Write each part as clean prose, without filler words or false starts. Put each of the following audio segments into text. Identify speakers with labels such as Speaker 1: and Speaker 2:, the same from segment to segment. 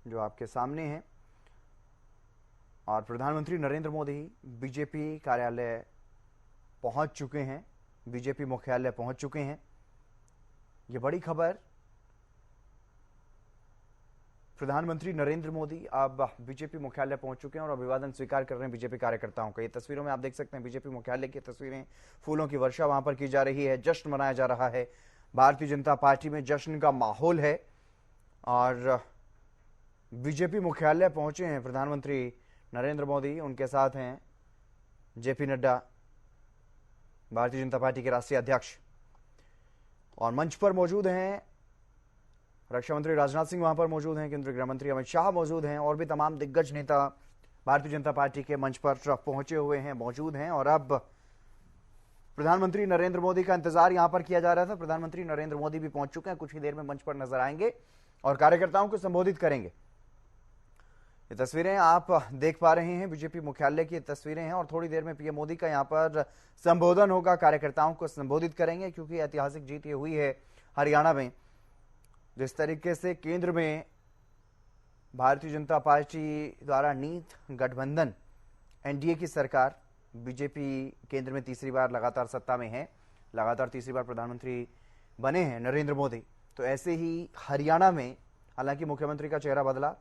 Speaker 1: जो आपके सामने है। और प्रधानमंत्री नरेंद्र मोदी बीजेपी कार्यालय पहुंच चुके हैं, बीजेपी मुख्यालय पहुंच चुके हैं। ये बड़ी खबर, प्रधानमंत्री नरेंद्र मोदी अब बीजेपी मुख्यालय पहुंच चुके हैं और अभिवादन स्वीकार कर रहे हैं बीजेपी कार्यकर्ताओं का। ये तस्वीरों में आप देख सकते हैं बीजेपी मुख्यालय की तस्वीरें, फूलों की वर्षा वहां पर की जा रही है, जश्न मनाया जा रहा है। भारतीय जनता पार्टी में जश्न का माहौल है और बीजेपी मुख्यालय पहुंचे हैं प्रधानमंत्री नरेंद्र मोदी। उनके साथ हैं जेपी नड्डा, भारतीय जनता पार्टी के राष्ट्रीय अध्यक्ष, और मंच पर मौजूद हैं रक्षा मंत्री राजनाथ सिंह, वहां पर मौजूद हैं केंद्रीय गृह मंत्री अमित शाह मौजूद हैं, और भी तमाम दिग्गज नेता भारतीय जनता पार्टी के मंच पर पहुंचे हुए हैं, मौजूद हैं। और अब प्रधानमंत्री नरेंद्र मोदी का इंतजार यहां पर किया जा रहा था। प्रधानमंत्री नरेंद्र मोदी भी पहुंच चुके हैं, कुछ ही देर में मंच पर नजर आएंगे और कार्यकर्ताओं को संबोधित करेंगे। ये तस्वीरें आप देख पा रहे हैं बीजेपी मुख्यालय की तस्वीरें हैं और थोड़ी देर में पीएम मोदी का यहां पर संबोधन होगा, कार्यकर्ताओं को संबोधित करेंगे क्योंकि ऐतिहासिक जीत ये हुई है हरियाणा में। जिस तरीके से केंद्र में भारतीय जनता पार्टी द्वारा नीत गठबंधन एनडीए की सरकार, बीजेपी केंद्र में तीसरी बार लगातार सत्ता में है, लगातार तीसरी बार प्रधानमंत्री बने हैं नरेंद्र मोदी, तो ऐसे ही हरियाणा में हालांकि मुख्यमंत्री का चेहरा बदला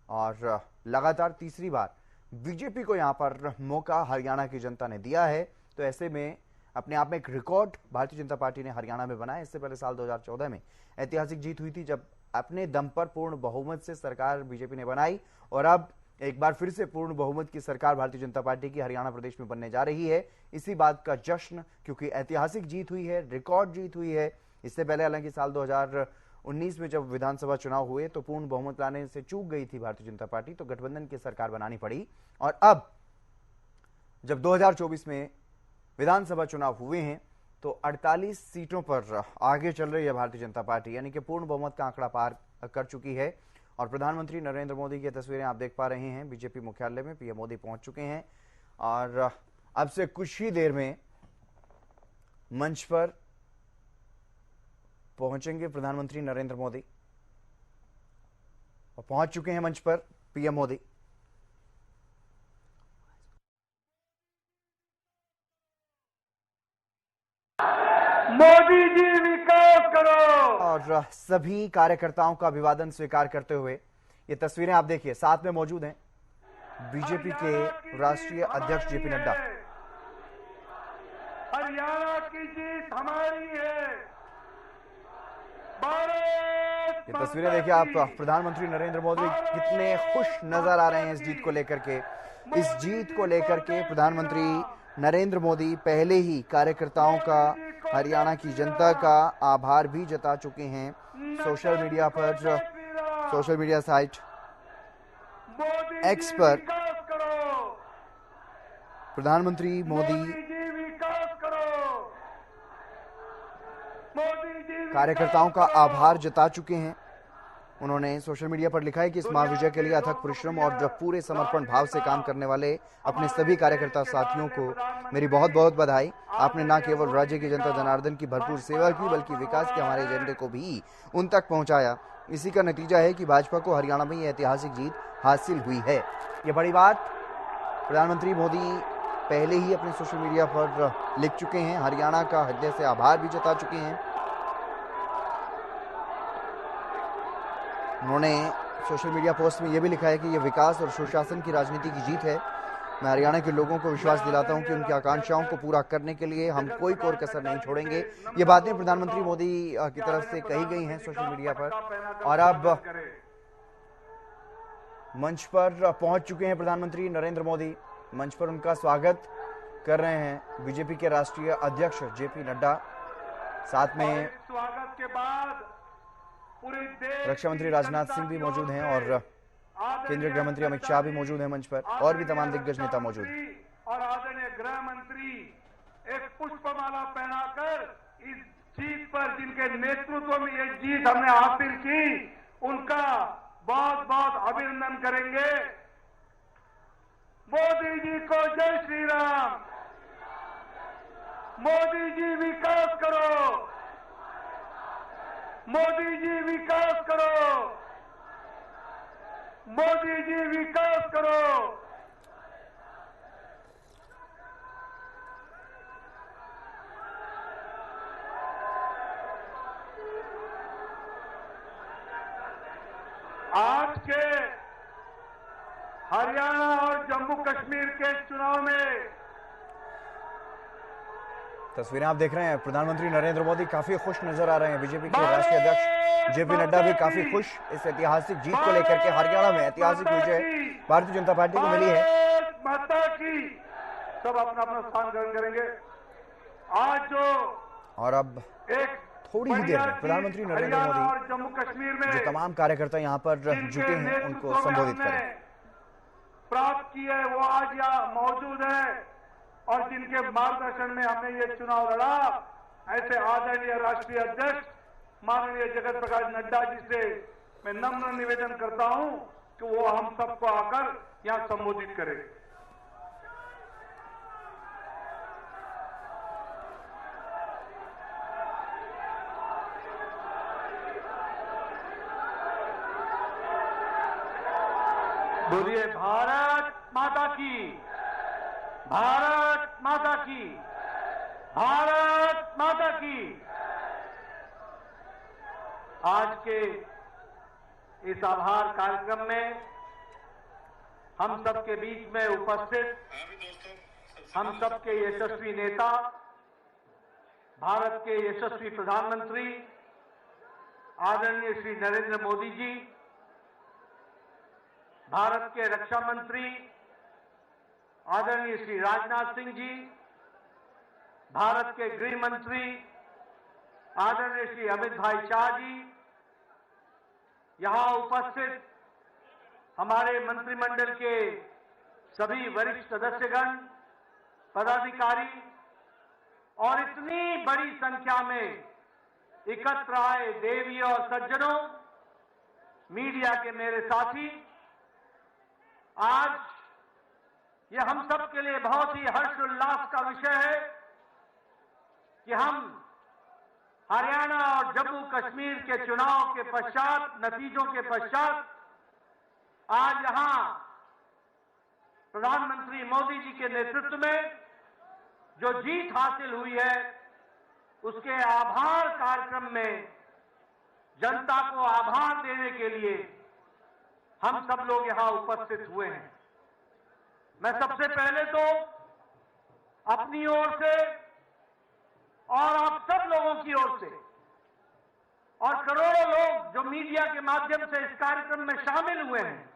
Speaker 1: और लगातार तीसरी बार बीजेपी को यहां पर मौका हरियाणा की जनता ने दिया है। तो ऐसे में अपने आप में एक रिकॉर्ड भारतीय जनता पार्टी ने हरियाणा में बनाया। इससे पहले साल 2014 में ऐतिहासिक जीत हुई थी जब अपने दम पर पूर्ण बहुमत से सरकार बीजेपी ने बनाई, और अब एक बार फिर से पूर्ण बहुमत की सरकार भारतीय जनता पार्टी की हरियाणा प्रदेश में बनने जा रही है। इसी बात का जश्न, क्योंकि ऐतिहासिक जीत हुई है, रिकॉर्ड जीत हुई है। इससे पहले हालांकि साल 2019 में जब विधानसभा चुनाव हुए तो पूर्ण बहुमत लाने से चूक गई थी भारतीय जनता पार्टी, तो गठबंधन की सरकार बनानी पड़ी। और अब जब 2024 में विधानसभा चुनाव हुए हैं तो 48 सीटों पर आगे चल रही है भारतीय जनता पार्टी, यानी कि पूर्ण बहुमत का आंकड़ा पार कर चुकी है। और प्रधानमंत्री नरेंद्र मोदी की तस्वीरें आप देख पा रहे हैं बीजेपी मुख्यालय में, पीएम मोदी पहुंच चुके हैं और अब से कुछ ही देर में मंच पर पहुंचेंगे प्रधानमंत्री नरेंद्र मोदी, और पहुंच चुके हैं मंच पर पीएम मोदी।
Speaker 2: मोदी जी विकास करो।
Speaker 1: और सभी कार्यकर्ताओं का अभिवादन स्वीकार करते हुए ये तस्वीरें आप देखिए, साथ में मौजूद हैं बीजेपी के राष्ट्रीय अध्यक्ष जेपी नड्डा।
Speaker 2: हरियाणा की जीत हमारी है।
Speaker 1: ये तस्वीरें देखिए आप, प्रधानमंत्री नरेंद्र मोदी कितने खुश नजर आ रहे हैं इस जीत को लेकर के। इस जीत को लेकर के प्रधानमंत्री नरेंद्र मोदी पहले ही कार्यकर्ताओं का, हरियाणा की जनता का आभार भी जता चुके हैं। सोशल मीडिया पर, सोशल मीडिया साइट एक्स पर प्रधानमंत्री मोदी कार्यकर्ताओं का आभार जता चुके हैं। उन्होंने सोशल मीडिया पर लिखा है कि इस महाविजय के लिए अथक परिश्रम और जब पूरे समर्पण भाव से काम करने वाले अपने सभी कार्यकर्ता साथियों को मेरी बहुत बहुत बधाई। आपने न केवल राज्य की जनता जनार्दन की भरपूर सेवा की, बल्कि विकास के हमारे एजेंडे को भी उन तक पहुंचाया। इसी का नतीजा है कि भाजपा को हरियाणा में ये ऐतिहासिक जीत हासिल हुई है। ये बड़ी बात प्रधानमंत्री मोदी पहले ही अपने सोशल मीडिया पर लिख चुके हैं, हरियाणा का हृदय से आभार भी जता चुके हैं। उन्होंने सोशल मीडिया पोस्ट में यह भी लिखा है कि यह विकास और सुशासन की राजनीति की जीत है। मैं हरियाणा के लोगों को विश्वास दिलाता हूं कि उनकी आकांक्षाओं को पूरा करने के लिए हम कोई कोर कसर नहीं छोड़ेंगे। ये बातें प्रधानमंत्री मोदी की तरफ से कही गई हैं सोशल मीडिया पर। और अब मंच पर पहुंच चुके हैं प्रधानमंत्री नरेंद्र मोदी, मंच पर उनका स्वागत कर रहे हैं बीजेपी के राष्ट्रीय अध्यक्ष जेपी नड्डा, साथ में
Speaker 2: स्वागत के बाद
Speaker 1: रक्षा मंत्री राजनाथ सिंह भी मौजूद हैं और केंद्रीय गृह मंत्री अमित शाह भी मौजूद हैं मंच पर, और भी तमाम दिग्गज नेता मौजूद हैं।
Speaker 2: और आदरणीय गृह मंत्री एक पुष्पमाला पहनाकर इस जीत पर, जिनके नेतृत्व में ये जीत हमने हासिल की, उनका बहुत बहुत अभिनंदन करेंगे। मोदी जी को जय श्री राम। मोदी जी विकास करो। मोदी जी विकास करो। मोदी जी विकास करो। आज के हरियाणा और जम्मू कश्मीर के चुनाव में
Speaker 1: तस्वीरें आप देख रहे हैं, प्रधानमंत्री नरेंद्र मोदी काफी खुश नजर आ रहे हैं। बीजेपी के राष्ट्रीय अध्यक्ष जेपी नड्डा भी काफी खुश इस ऐतिहासिक जीत को लेकर के। हरियाणा में ऐतिहासिक विजय भारतीय जनता पार्टी को मिली है।
Speaker 2: माता की सब अपना अपना स्थान ग्रहण करेंगे। आज जो
Speaker 1: और अब
Speaker 2: एक
Speaker 1: थोड़ी ही देर में प्रधानमंत्री नरेंद्र मोदी
Speaker 2: और जम्मू कश्मीर में
Speaker 1: जो तमाम कार्यकर्ता यहाँ पर जुटे हैं उनको संबोधित करें।
Speaker 2: प्राप्त की है वो आज यहाँ मौजूद है और जिनके मार्गदर्शन में हमने ये चुनाव लड़ा, ऐसे आदरणीय राष्ट्रीय अध्यक्ष माननीय जगत प्रकाश नड्डा जी से मैं नम्र निवेदन करता हूं कि वो हम सबको आकर यहाँ संबोधित करें। बोलिए भारत माता की, भारत माता की, भारत माता की। आज के इस आभार कार्यक्रम में हम सबके बीच में उपस्थित हम सबके यशस्वी नेता, भारत के यशस्वी प्रधानमंत्री आदरणीय श्री नरेंद्र मोदी जी, भारत के रक्षा मंत्री आदरणीय श्री राजनाथ सिंह जी, भारत के गृह मंत्री आदरणीय श्री अमित भाई शाह जी, यहां उपस्थित हमारे मंत्रिमंडल के सभी वरिष्ठ सदस्यगण, पदाधिकारी और इतनी बड़ी संख्या में एकत्र आए देवी और सज्जनों, मीडिया के मेरे साथी, आज ये हम सब के लिए बहुत ही हर्षोल्लास का विषय है कि हम हरियाणा और जम्मू कश्मीर के चुनाव के पश्चात, नतीजों के पश्चात आज यहां प्रधानमंत्री मोदी जी के नेतृत्व में जो जीत हासिल हुई है उसके आभार कार्यक्रम में जनता को आभार देने के लिए हम सब लोग यहां उपस्थित हुए हैं। मैं सबसे पहले तो अपनी ओर से और आप सब लोगों की ओर से और करोड़ों लोग जो मीडिया के माध्यम से इस कार्यक्रम में शामिल हुए हैं,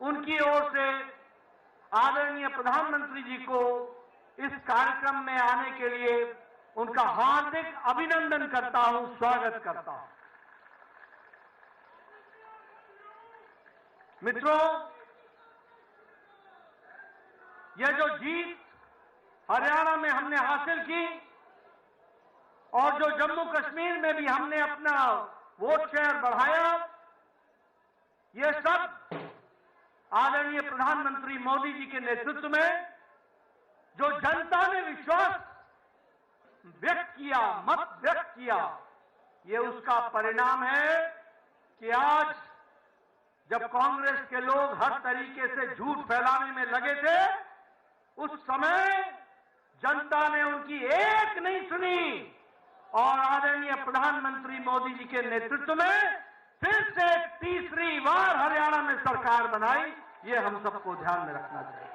Speaker 2: उनकी ओर से आदरणीय प्रधानमंत्री जी को इस कार्यक्रम में आने के लिए उनका हार्दिक अभिनंदन करता हूं, स्वागत करता हूं। मित्रों, यह जो जीत हरियाणा में हमने हासिल की और जो जम्मू कश्मीर में भी हमने अपना वोट शेयर बढ़ाया, यह सब आदरणीय प्रधानमंत्री मोदी जी के नेतृत्व में जो जनता ने विश्वास व्यक्त किया, मत व्यक्त किया, ये उसका परिणाम है कि आज जब कांग्रेस के लोग हर तरीके से झूठ फैलाने में लगे थे, उस समय जनता ने उनकी एक नहीं सुनी और आदरणीय प्रधानमंत्री मोदी जी के नेतृत्व में फिर से तीसरी बार हरियाणा में सरकार बनाई। ये हम सबको ध्यान में रखना चाहिए।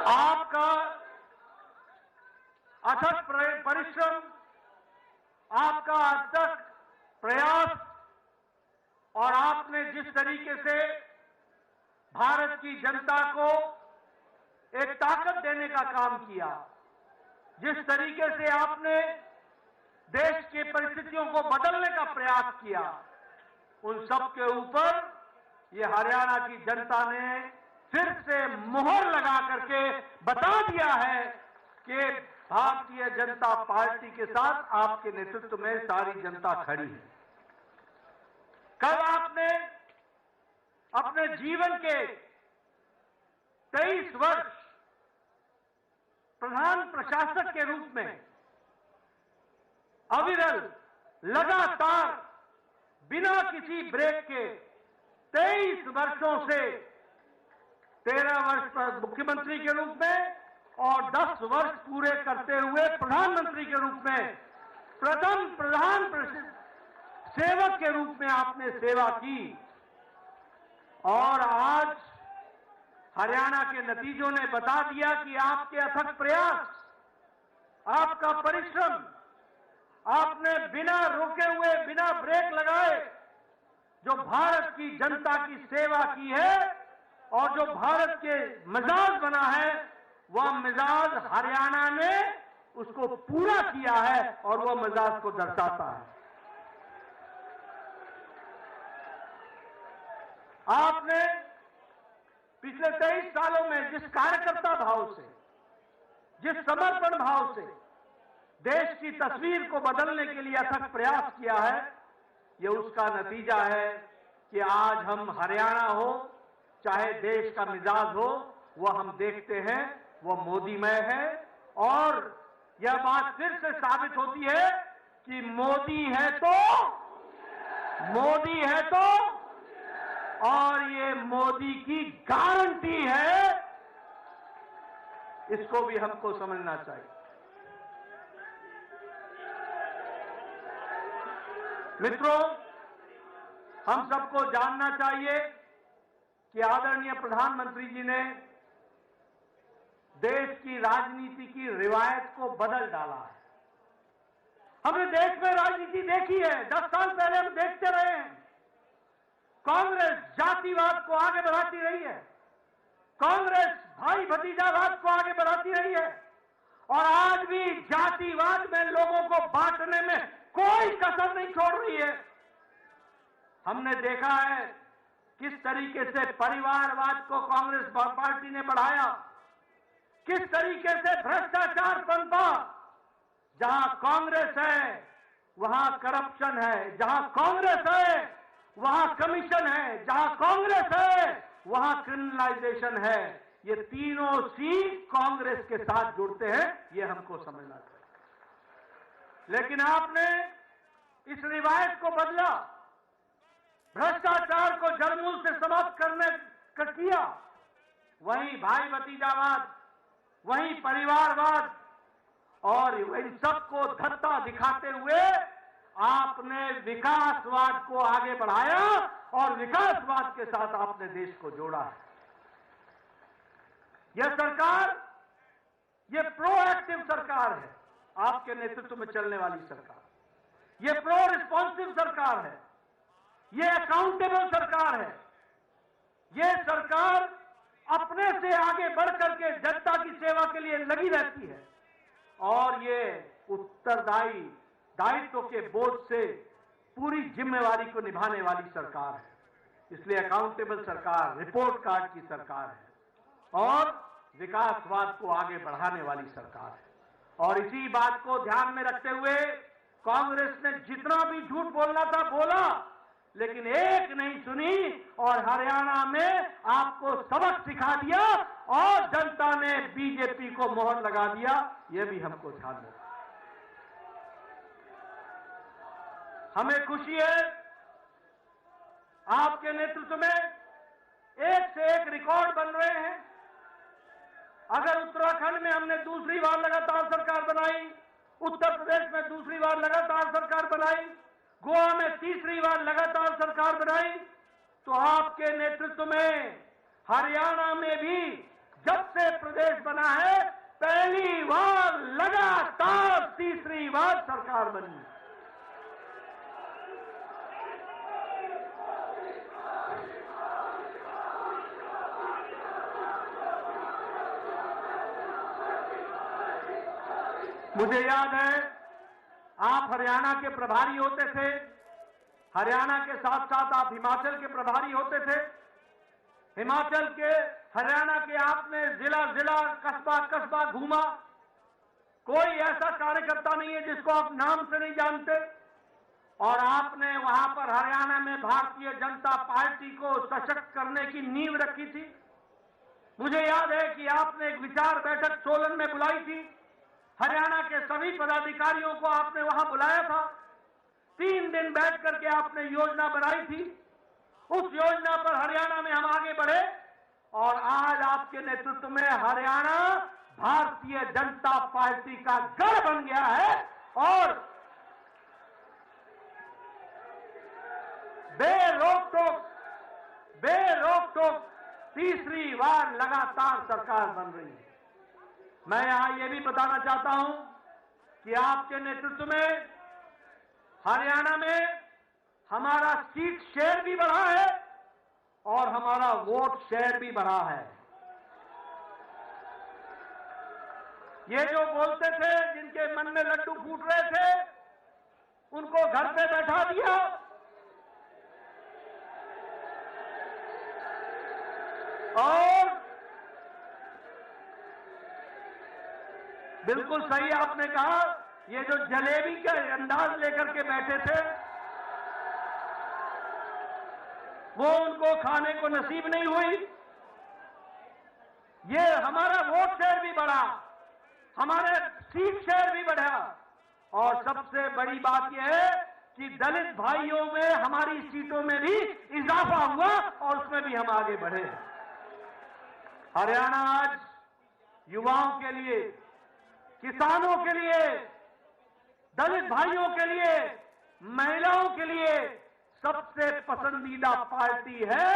Speaker 2: आपका अथक परिश्रम, आपका अथक प्रयास और आपने जिस तरीके से भारत की जनता को एक ताकत देने का काम किया, जिस तरीके से आपने देश की परिस्थितियों को बदलने का प्रयास किया, उन सब के ऊपर ये हरियाणा की जनता ने फिर से मुहर लगा करके बता दिया है कि भारतीय जनता पार्टी के साथ आपके नेतृत्व में सारी जनता खड़ी है। कल आपने अपने जीवन के 23 वर्ष प्रधान प्रशासक के रूप में अविरल लगातार बिना किसी ब्रेक के 23 वर्षों से 13 वर्ष पर मुख्यमंत्री के रूप में और 10 वर्ष पूरे करते हुए प्रधानमंत्री के रूप में प्रथम प्रधान सेवक के रूप में आपने सेवा की। और आज हरियाणा के नतीजों ने बता दिया कि आपके अथक प्रयास, आपका परिश्रम, आपने बिना रुके हुए, बिना ब्रेक लगाए जो भारत की जनता की सेवा की है और जो भारत के मिजाज बना है, वह मिजाज हरियाणा ने उसको पूरा किया है और वह मिजाज को दर्शाता है। आपने पिछले 23 सालों में जिस कार्यकर्ता भाव से, जिस समर्पण भाव से देश की तस्वीर को बदलने के लिए अथक प्रयास किया है, ये उसका नतीजा है कि आज हम हरियाणा हो चाहे देश का मिजाज हो, वह हम देखते हैं वह मोदीमय है। और यह बात फिर से साबित होती है कि मोदी है तो और ये मोदी की गारंटी है, इसको भी हमको समझना चाहिए। मित्रों, हम सबको जानना चाहिए कि आदरणीय प्रधानमंत्री जी ने देश की राजनीति की रिवायत को बदल डाला है। हमने देश में राजनीति देखी है, 10 साल पहले हम देखते रहे हैं। कांग्रेस जातिवाद को आगे बढ़ाती रही है, कांग्रेस भाई भतीजावाद को आगे बढ़ाती रही है और आज भी जातिवाद में लोगों को बांटने में कोई कसर नहीं छोड़ रही है। हमने देखा है किस तरीके से परिवारवाद को कांग्रेस पार्टी ने बढ़ाया, किस तरीके से भ्रष्टाचार पनपा। जहां कांग्रेस है वहां करप्शन है, जहां कांग्रेस है वहां कमीशन है, जहां कांग्रेस है वहां क्रिमिनलाइजेशन है। ये तीनों सी कांग्रेस के साथ जुड़ते हैं, ये हमको समझना चाहिए। लेकिन आपने इस रिवायत को बदला, भ्रष्टाचार को जड़मूल से समाप्त करने कर किया। वहीं भाई भतीजावाद, वहीं परिवारवाद और इन सबको धत्ता दिखाते हुए आपने विकासवाद को आगे बढ़ाया और विकासवाद के साथ आपने देश को जोड़ा है। यह सरकार, यह प्रोएक्टिव सरकार है, आपके नेतृत्व में चलने वाली सरकार। यह प्रो रिस्पॉन्सिव सरकार है, यह अकाउंटेबल सरकार है। यह सरकार अपने से आगे बढ़ करके जनता की सेवा के लिए लगी रहती है और ये उत्तरदायी दायित्व के बोझ से पूरी जिम्मेवारी को निभाने वाली सरकार है। इसलिए अकाउंटेबल सरकार, रिपोर्ट कार्ड की सरकार है और विकासवाद को आगे बढ़ाने वाली सरकार है। और इसी बात को ध्यान में रखते हुए कांग्रेस ने जितना भी झूठ बोलना था बोला, लेकिन एक नहीं सुनी और हरियाणा में आपको सबक सिखा दिया और जनता ने बीजेपी को मोहर लगा दिया। यह भी हमको ध्यान रखना। हमें खुशी है आपके नेतृत्व में एक से एक रिकॉर्ड बन रहे हैं। अगर उत्तराखंड में हमने दूसरी बार लगातार सरकार बनाई, उत्तर प्रदेश में दूसरी बार लगातार सरकार बनाई, गोवा में तीसरी बार लगातार सरकार बनाई, तो आपके नेतृत्व में हरियाणा में भी जब से प्रदेश बना है पहली बार लगातार तीसरी बार सरकार बनी। मुझे याद है आप हरियाणा के प्रभारी होते थे, हरियाणा के साथ साथ आप हिमाचल के प्रभारी होते थे। हिमाचल के, हरियाणा के आपने जिला जिला, कस्बा कस्बा घूमा। कोई ऐसा कार्यकर्ता नहीं है जिसको आप नाम से नहीं जानते। और आपने वहां पर हरियाणा में भारतीय जनता पार्टी को सशक्त करने की नींव रखी थी। मुझे याद है कि आपने एक विचार बैठक सोलन में बुलाई थी। हरियाणा के सभी पदाधिकारियों को आपने वहां बुलाया था। 3 दिन बैठ करके आपने योजना बनाई थी। उस योजना पर हरियाणा में हम आगे बढ़े और आज आपके नेतृत्व में हरियाणा भारतीय जनता पार्टी का गढ़ बन गया है और बेरोक-टोक तीसरी बार लगातार सरकार बन रही है। मैं यहां यह भी बताना चाहता हूं कि आपके नेतृत्व में हरियाणा में हमारा सीट शेयर भी बढ़ा है और हमारा वोट शेयर भी बढ़ा है। ये जो बोलते थे, जिनके मन में लड्डू फूट रहे थे, उनको घर पे बैठा दिया और बिल्कुल सही आपने कहा, ये जो जलेबी का अंदाज लेकर के बैठे थे वो उनको खाने को नसीब नहीं हुई। ये हमारा वोट शेयर भी बढ़ा, हमारे सीट शेयर भी बढ़ा और सबसे बड़ी बात यह है कि दलित भाइयों में हमारी सीटों में भी इजाफा हुआ और उसमें भी हम आगे बढ़े। हरियाणा आज युवाओं के लिए, किसानों के लिए, दलित भाइयों के लिए, महिलाओं के लिए सबसे पसंदीदा पार्टी है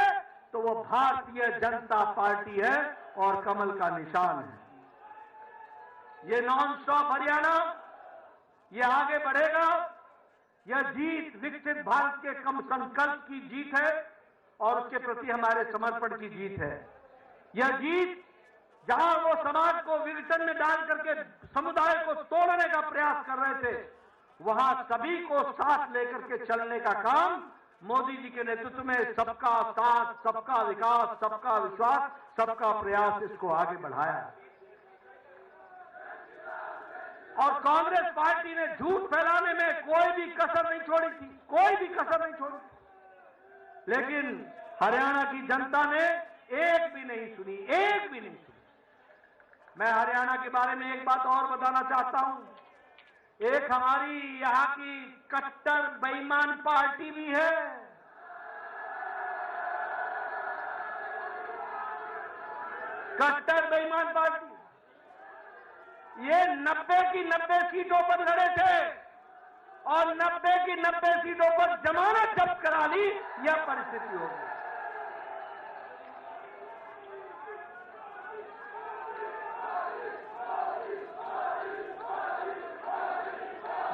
Speaker 2: तो वो भारतीय जनता पार्टी है और कमल का निशान है। ये नॉन स्टॉप हरियाणा, ये आगे बढ़ेगा। यह जीत विकसित भारत के कम संकल्प की जीत है और उसके प्रति हमारे समर्पण की जीत है। यह जीत जहां वो समाज को विघटन में डाल करके समुदाय को तोड़ने का प्रयास कर रहे थे, वहां सभी को साथ लेकर के चलने का काम मोदी जी के नेतृत्व में सबका साथ, सबका विकास, सबका विश्वास, सबका प्रयास इसको आगे बढ़ाया। और कांग्रेस पार्टी ने झूठ फैलाने में कोई भी कसर नहीं छोड़ी थी, कोई भी कसर नहीं छोड़ी थी। लेकिन हरियाणा की जनता ने एक भी नहीं सुनी, एक भी नहीं सुनी। मैं हरियाणा के बारे में एक बात और बताना चाहता हूं। एक हमारी यहां की कट्टर बेईमान पार्टी भी है। कट्टर बेईमान पार्टी, ये 90 की 90 सीटों पर लड़े थे और 90 की 90 सीटों पर जमानत जब्त करा ली। यह परिस्थिति हो गई।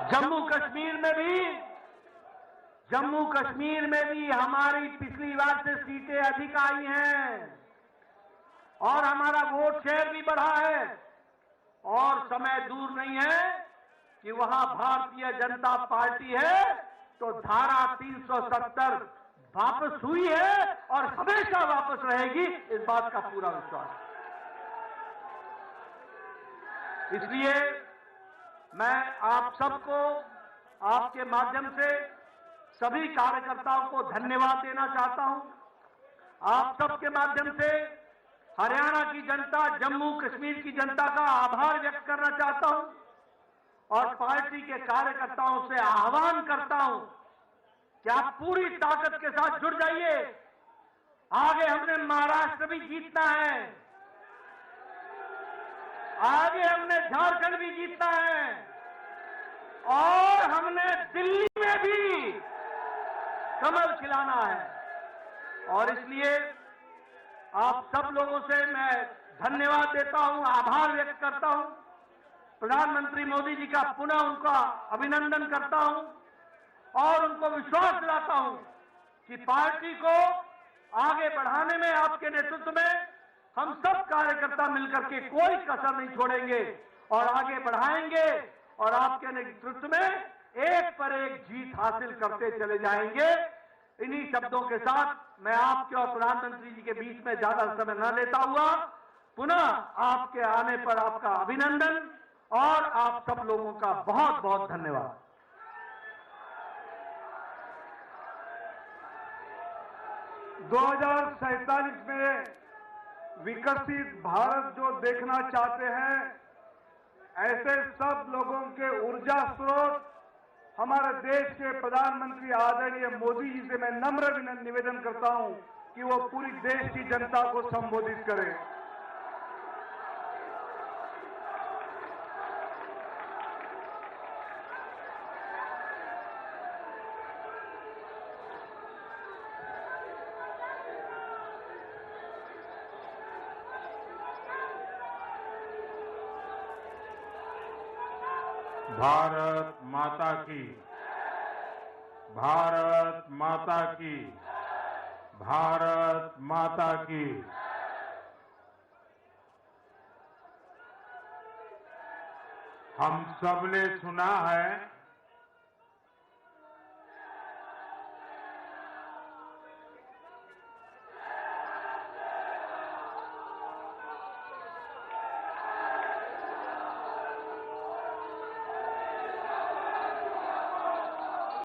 Speaker 2: जम्मू कश्मीर में भी हमारी पिछली बार से सीटें अधिक आई हैं और हमारा वोट शेयर भी बढ़ा है और समय दूर नहीं है कि वहां भारतीय जनता पार्टी है तो धारा 370 वापस हुई है और हमेशा वापस रहेगी, इस बात का पूरा विश्वास है। इसलिए मैं आप सबको आपके माध्यम से सभी कार्यकर्ताओं को धन्यवाद देना चाहता हूं। आप सबके माध्यम से हरियाणा की जनता, जम्मू कश्मीर की जनता का आभार व्यक्त करना चाहता हूं और पार्टी के कार्यकर्ताओं से आह्वान करता हूं कि आप पूरी ताकत के साथ जुड़ जाइए। आगे हमने महाराष्ट्र भी जीतना है, आगे हमने झारखंड भी जीतना है और हमने दिल्ली में भी कमल खिलाना है। और इसलिए आप सब लोगों से मैं धन्यवाद देता हूं, आभार व्यक्त करता हूं। प्रधानमंत्री मोदी जी का पुनः उनका अभिनंदन करता हूं और उनको विश्वास दिलाता हूं कि पार्टी को आगे बढ़ाने में आपके नेतृत्व में हम सब कार्यकर्ता मिलकर के कोई कसर नहीं छोड़ेंगे और आगे बढ़ाएंगे और आपके नेतृत्व में एक पर एक जीत हासिल करते चले जाएंगे। इन्हीं शब्दों के साथ मैं आपके और प्रधानमंत्री जी के बीच में ज्यादा समय न लेता हुआ पुनः आपके आने पर आपका अभिनंदन और आप सब लोगों का बहुत बहुत धन्यवाद। 2047 में विकसित भारत जो देखना चाहते हैं, ऐसे सब लोगों के ऊर्जा स्रोत हमारे देश के प्रधानमंत्री आदरणीय मोदी जी से मैं नम्र निवेदन करता हूं कि वो पूरी देश की जनता को संबोधित करें।
Speaker 3: भारत माता की, भारत माता की, भारत माता की। हम सबने सुना है